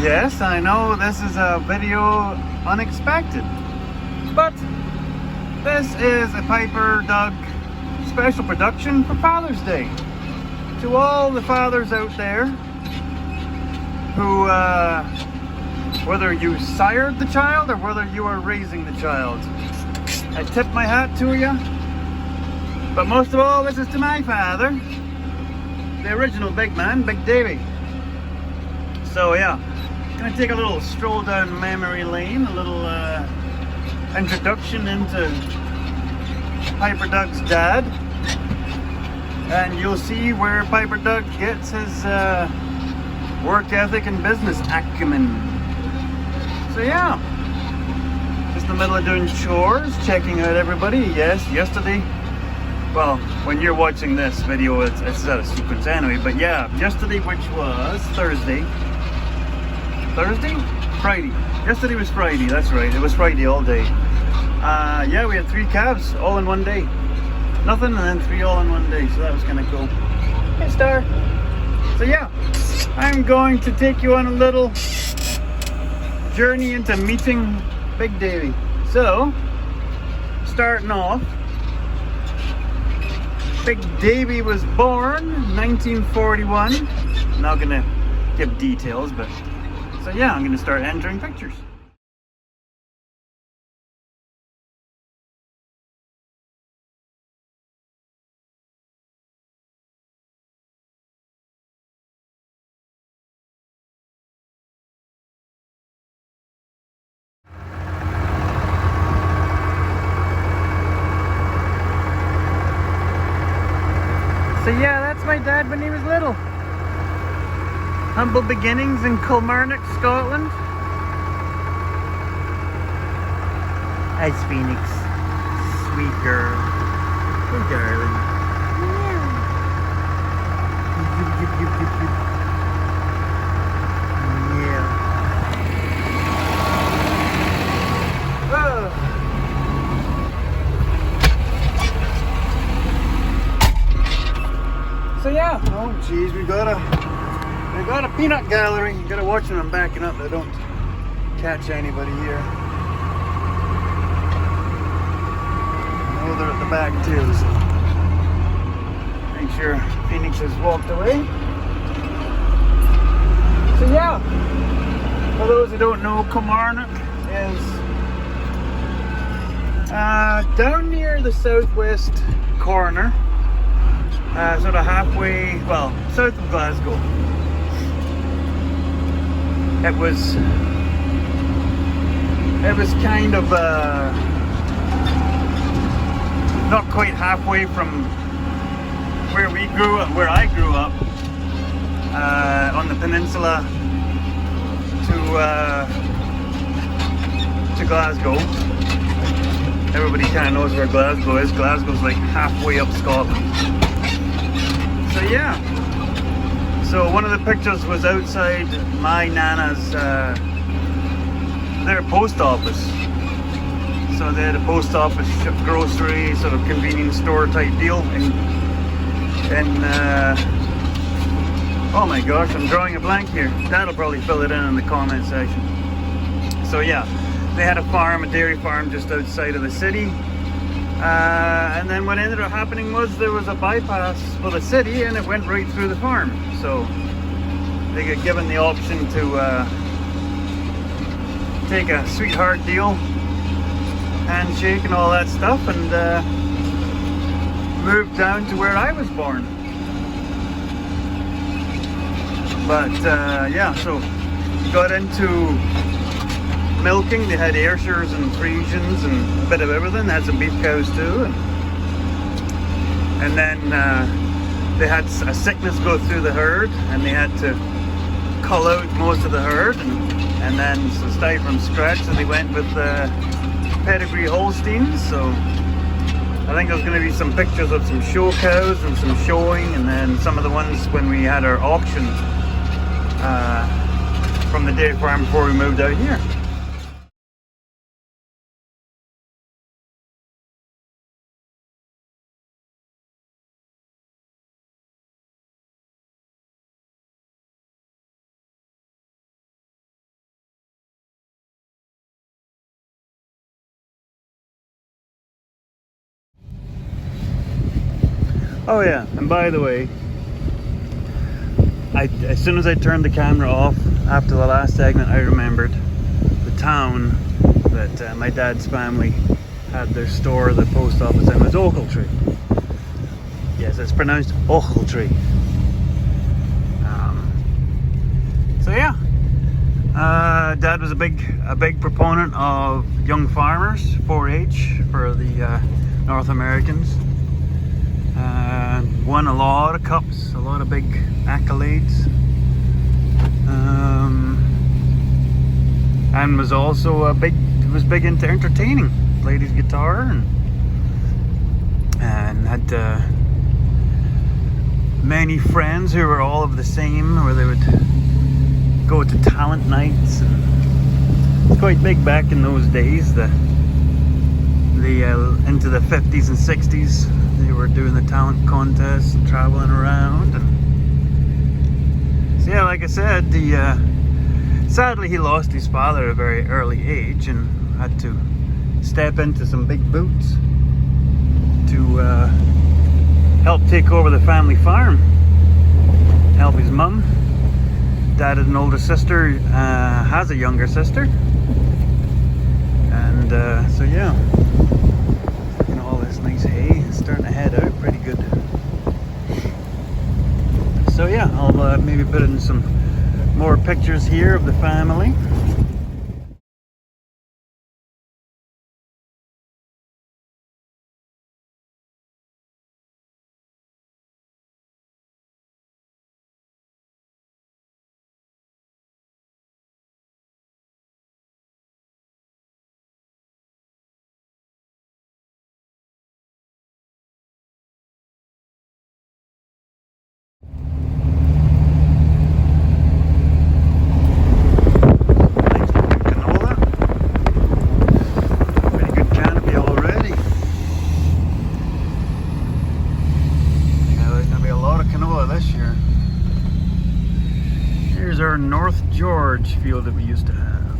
Yes, I know this is a video unexpected, but this is a Piper Doug special production for Father's Day. To all the fathers out there who, whether you sired the child or whether you are raising the child, I tip my hat to you. But most of all, this is to my father, the original big man, Big Davy. So yeah, gonna take a little stroll down memory lane, a little introduction into Piper Doug's dad, and you'll see where Piper Doug gets his work ethic and business acumen. So yeah, just in the middle of doing chores, checking out everybody. Yes, yesterday, well, when you're watching this video, it's out of sequence anyway, but yeah, yesterday, which was Thursday, Friday. Yesterday was Friday, that's right, it was Friday all day. Yeah, we had 3 calves all in one day. Nothing and then 3 all in one day, so that was kind of cool. Hey, Star. So yeah, I'm going to take you on a little journey into meeting Big Davy. So, starting off, Big Davy was born 1941. I'm not gonna give details, but so yeah, I'm gonna start entering pictures. So yeah, that's my dad when he was little. Humble beginnings in Kilmarnock, Scotland. Hi, Phoenix. Sweet girl. Oh, darling. Yeah. Oh. So yeah, oh geez, we got a peanut gallery. You gotta watch when I'm backing up, I don't catch anybody here. Oh, they're at the back too, so make sure Phoenix has walked away. So yeah, for those who don't know, Kilmarnock is down near the southwest corner. Sort of halfway, well, south of Glasgow. It was kind of not quite halfway from where we grew up, where I grew up, on the peninsula to Glasgow. Everybody kind of knows where Glasgow is. Glasgow's like halfway up Scotland. So yeah, so one of the pictures was outside my nana's, their post office. So they had a post office, grocery, sort of convenience store type deal. And oh my gosh, I'm drawing a blank here. Dad'll probably fill it in the comment section. So yeah, they had a farm, a dairy farm just outside of the city. And then what ended up happening was there was a bypass for the city and it went right through the farm. So they got given the option to take a sweetheart deal, handshake and all that stuff, and move down to where I was born. But yeah, so got into milking. They had Ayrshires and Friesians and a bit of everything. They had some beef cows too, and then they had a sickness go through the herd, and they had to cull out most of the herd, and then so start from scratch. So they went with pedigree Holsteins. So I think there's going to be some pictures of some show cows and some showing, and then some of the ones when we had our auction from the dairy farm before we moved out here. Oh yeah, and by the way, as soon as I turned the camera off after the last segment, I remembered the town that my dad's family had their store, the post office in, was Ochiltree. Yes, it's pronounced Ochiltree. So yeah, Dad was a big proponent of young farmers, 4-H for the North Americans. Won a lot of cups, a lot of big accolades, and was also big into entertaining. Played his guitar and had many friends who were all of the same, where they would go to talent nights. And it was quite big back in those days. The into the 50s and 60s, they were doing the talent contests and traveling around. And so yeah, like I said, sadly he lost his father at a very early age and had to step into some big boots to help take over the family farm, help his mum. Dad had an older sister, has a younger sister, and so yeah, looking at all this nice hay, it's starting to head out pretty good. So yeah, I'll maybe put in some more pictures here of the family. Our North George field that we used to have.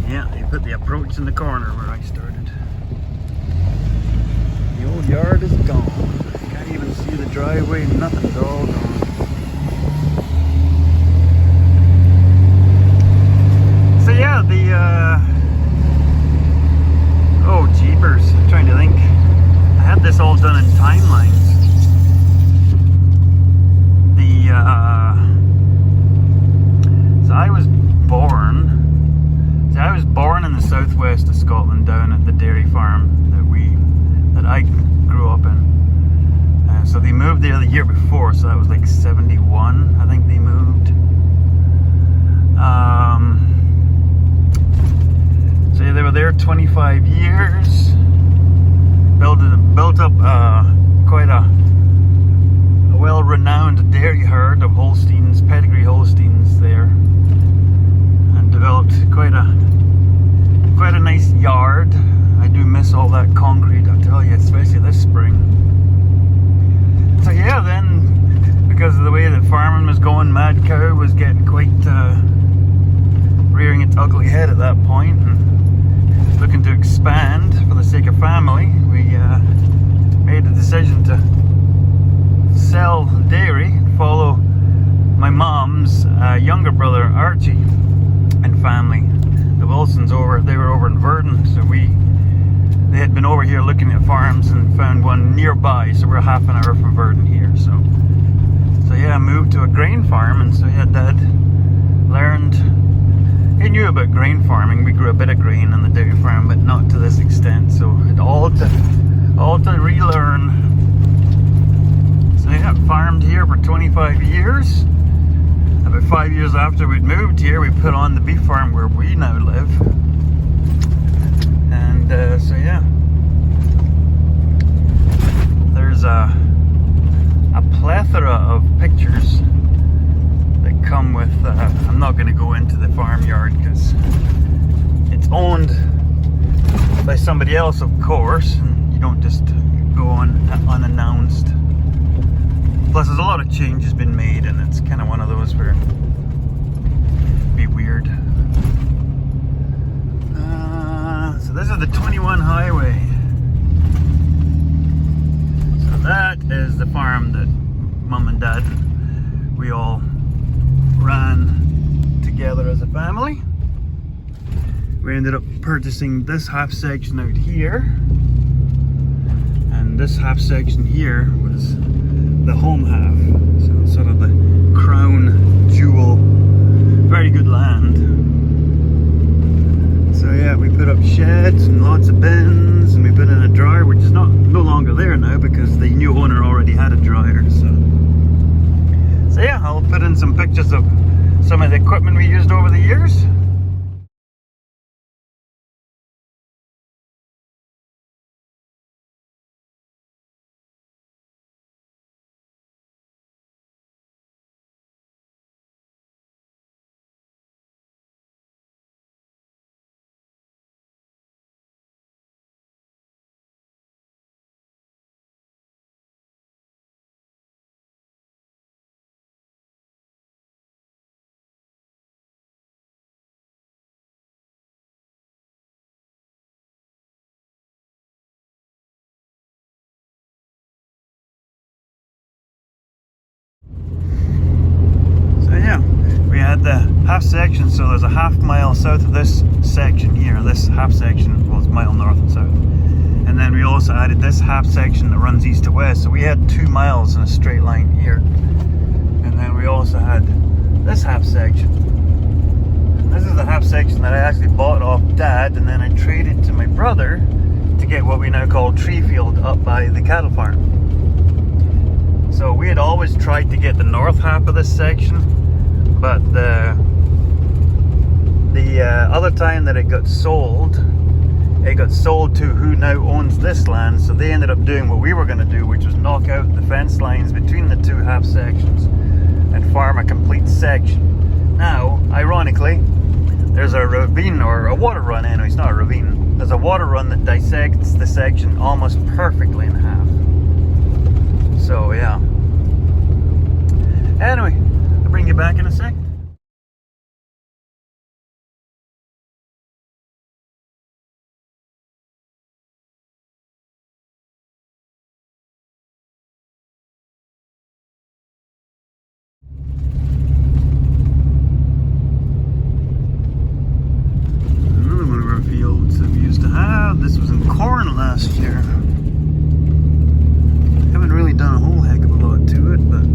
Yeah, they put the approach in the corner where I started. The old yard is gone. Can't even see the driveway, nothing's all gone. So yeah, oh jeepers, I'm trying to think. I had this all done in timelines. So I was born in the southwest of Scotland, down at the dairy farm that I grew up in. So they moved there the year before, so that was like 71, I think they moved. So yeah, they were there 25 years. Built up quite a well-renowned dairy herd of Holsteins, pedigree Holsteins there, and developed quite a nice yard. I do miss all that concrete, I'll tell you, especially this spring. So yeah, then because of the way that farming was going, Mad Cow was getting quite rearing its ugly head at that point, and looking to expand for the sake of family. We made the decision to sell dairy, follow my mom's younger brother Archie and family, the Wilsons, over. They were over in Verdon, so they had been over here looking at farms and found one nearby, so we're half an hour from Verdon here. So yeah, I moved to a grain farm, and so yeah, Dad learned. He knew about grain farming. We grew a bit of grain on the dairy farm, but not to this extent. So it all to relearn. So yeah, farmed here for 25 years. About 5 years after we'd moved here, we put on the beef farm where we now live. And so yeah, there's a plethora of pictures that come with, I'm not going to go into the farmyard because it's owned by somebody else, of course, and you don't just go on unannounced. Plus there's a lot of changes been made, and it's kind of one of those where it'd be weird. So this is the 21 highway. So that is the farm that Mum and Dad, we all ran together as a family. We ended up purchasing this half section out here, and this half section here was the home half, so sort of the crown jewel, very good land. So yeah, we put up sheds and lots of bins, and we put in a dryer, which is no longer there now because the new owner already had a dryer. So yeah, I'll put in some pictures of some of the equipment we used over the years. We had the half section, so there's a half mile south of this section here. This half section was a mile north and south. And then we also added this half section that runs east to west. So we had 2 miles in a straight line here. And then we also had this half section. This is the half section that I actually bought off Dad, and then I traded to my brother to get what we now call tree field up by the cattle farm. So we had always tried to get the north half of this section, but the other time that it got sold to who now owns this land. So they ended up doing what we were going to do, which was knock out the fence lines between the 2 half sections and farm a complete section. Now, ironically, there's a ravine, or a water run anyway, it's not a ravine. There's a water run that dissects the section almost perfectly in half. So yeah. Anyway, I'll bring you back in a sec. Another one of our fields that we used to have. This was in corn last year. Haven't really done a whole heck of a lot to it, but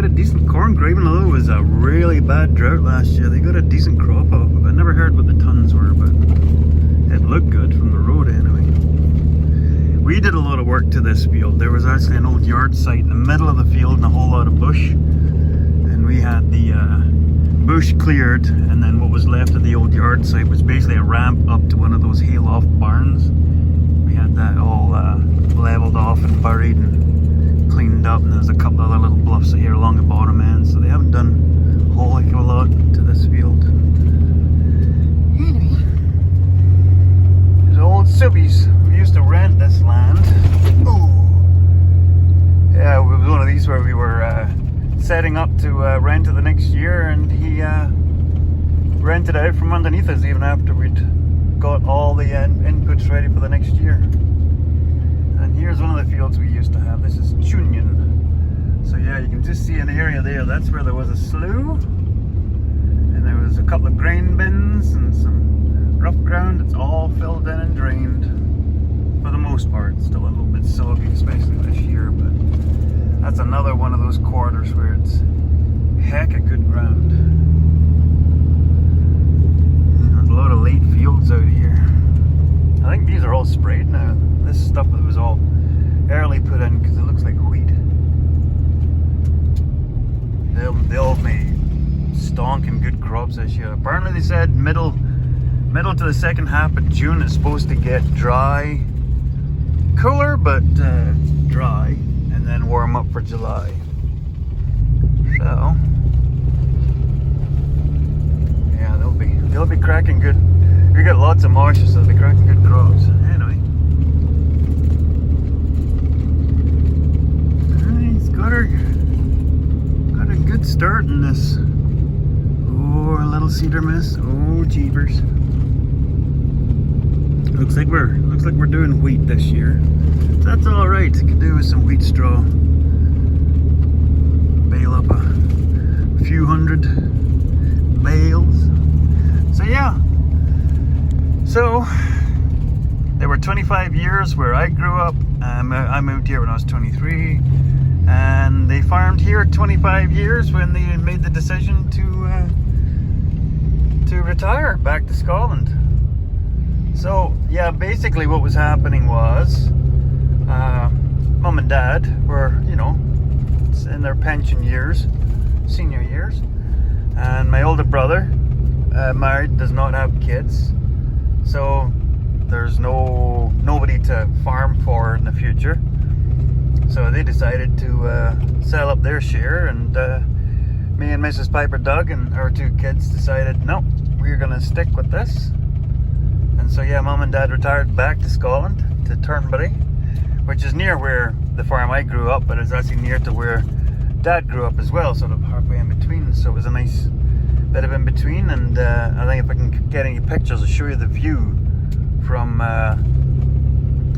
got a decent corn crop, even though it was a really bad drought last year. They got a decent crop off of it. I never heard what the tons were, but it looked good from the road anyway. We did a lot of work to this field. There was actually an old yard site in the middle of the field and a whole lot of bush, and we had the bush cleared, and then what was left of the old yard site was basically a ramp up to one of those hayloft barns. We had that all leveled off and buried and cleaned up, and there's a couple other little bluffs here along the bottom end, so they haven't done a whole heck of a lot to this field. Anyway, there's old Subbies. We used to rent this land. Ooh. Yeah, it was one of these where we were setting up to rent it the next year, and he rented out from underneath us even after we'd got all the inputs ready for the next year. And here's one of the fields we used to have. This is Chunion. So yeah, you can just see an area there. That's where there was a slough, and there was a couple of grain bins and some rough ground. It's all filled in and drained for the most part. It's still a little bit soggy, especially this year, but that's another one of those quarters where it's heck of good ground. There's a lot of late fields out here. I think these are all sprayed now. This stuff that was all early put in because it looks like wheat. They'll made stonking good crops this year. Apparently they said middle to the second half of June it's supposed to get dry, cooler but dry, and then warm up for July. So yeah, they'll be cracking good. We got lots of moisture, so they'll be cracking good crops. Anyway. Got a good start in this. Oh, a little cedar mist. Oh, jeepers. Looks like we're looks like we're doing wheat this year. That's alright, could do with some wheat straw. Bale up a few hundred bales. So yeah, so there were 25 years where I grew up. I moved here when I was 23, and they farmed here 25 years when they made the decision to retire back to Scotland. So yeah, basically what was happening was mum and dad were, you know, in their pension years, senior years, and my older brother, married, does not have kids, so there's nobody to farm for in the future. So they decided to sell up their share, and me and Mrs. Piper Doug and our two kids decided, no, we're gonna stick with this. And so yeah, mum and dad retired back to Scotland, to Turnberry, which is near where the farm I grew up, but it's actually near to where dad grew up as well, sort of halfway in between. So it was a nice bit of in between, and I think if I can get any pictures, I'll show you the view from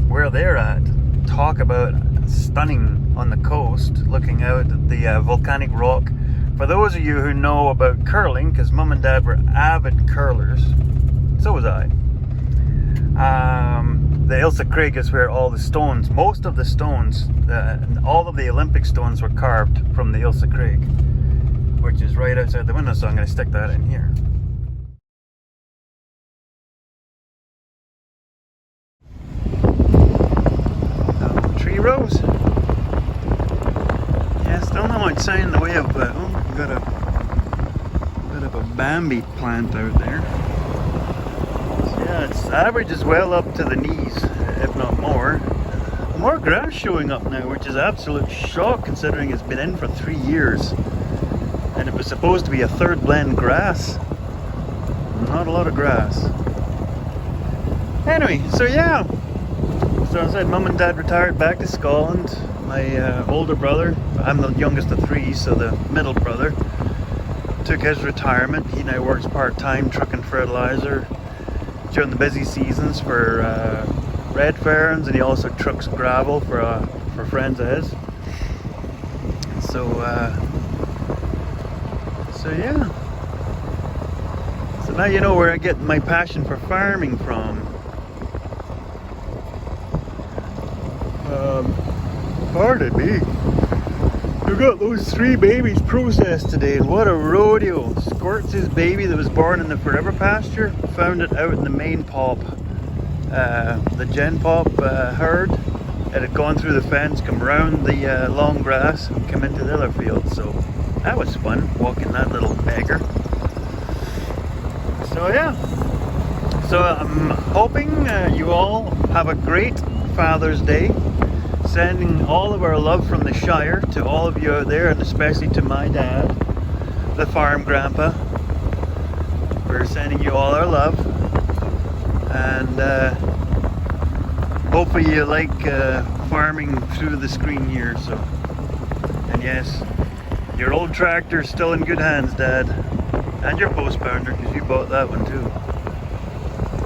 where they're at. Talk about stunning on the coast, looking out at the volcanic rock. For those of you who know about curling, because mum and dad were avid curlers, so was I. The Ilsa Craig is where all the stones, most of the stones, and all of the Olympic stones were carved from the Ilsa Craig, which is right outside the window, so I'm going to stick that in here. Tree rows. Yeah, still not much sign in the way of, oh, we've got a bit of a Bambi plant out there. Yeah, its average is well up to the knees, if not more. More grass showing up now, which is absolute shock considering it's been in for 3 years. And it was supposed to be a third blend grass. Not a lot of grass. Anyway, so yeah. So I said mum and dad retired back to Scotland. My older brother, I'm the youngest of three, so the middle brother, took his retirement. He now works part-time trucking fertilizer during the busy seasons for red ferns, and he also trucks gravel for friends of his. So yeah. So now you know where I get my passion for farming from. Pardon me. We got those 3 babies processed today, and what a rodeo. Squirt's his baby that was born in the forever pasture, found it out in the main pop, the gen pop herd. It had gone through the fence, come around the long grass, and come into the other field. So that was fun, walking that little beggar. So yeah, so I'm hoping you all have a great Father's Day. Sending all of our love from the Shire to all of you out there, and especially to my dad, the farm grandpa. We're sending you all our love, and hopefully you like farming through the screen here. So, and yes, your old tractor's still in good hands, Dad, and your post bounder, because you bought that one too.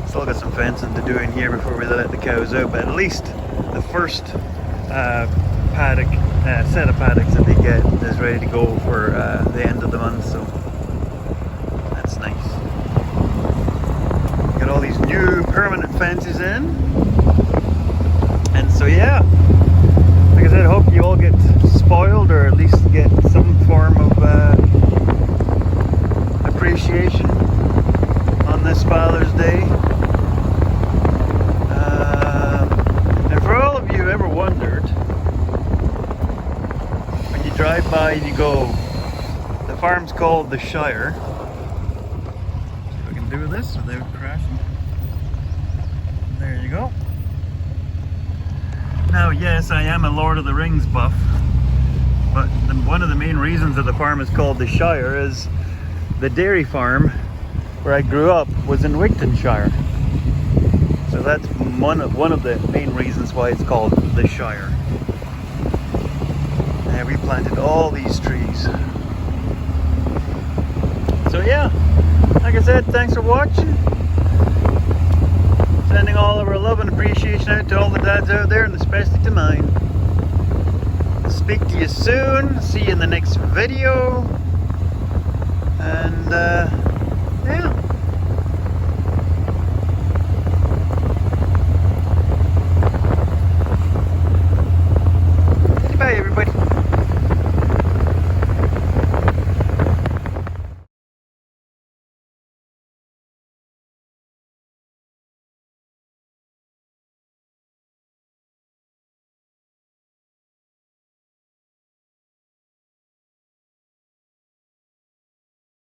Still got some fencing to do in here before we let the cows out, but at least the first paddock, set of paddocks that they get is ready to go for the end of the month, so that's nice. Got all these new permanent fences in, and so yeah, like I said, I hope you all get spoiled, or at least get some form of appreciation on this Father's Day. And for all of you ever wondered, when you drive by and you go, the farm's called the Shire. See if I can do this without crashing. There you go. Now, yes, I am a Lord of the Rings buff, but one of the main reasons that the farm is called the Shire is the dairy farm where I grew up was in Wigtonshire. So that's one of the main reasons why it's called the Shire. And we planted all these trees. So yeah, like I said, thanks for watching. Sending all of our love and appreciation reaching out to all the dads out there, and especially to mine. Speak to you soon. See you in the next video. And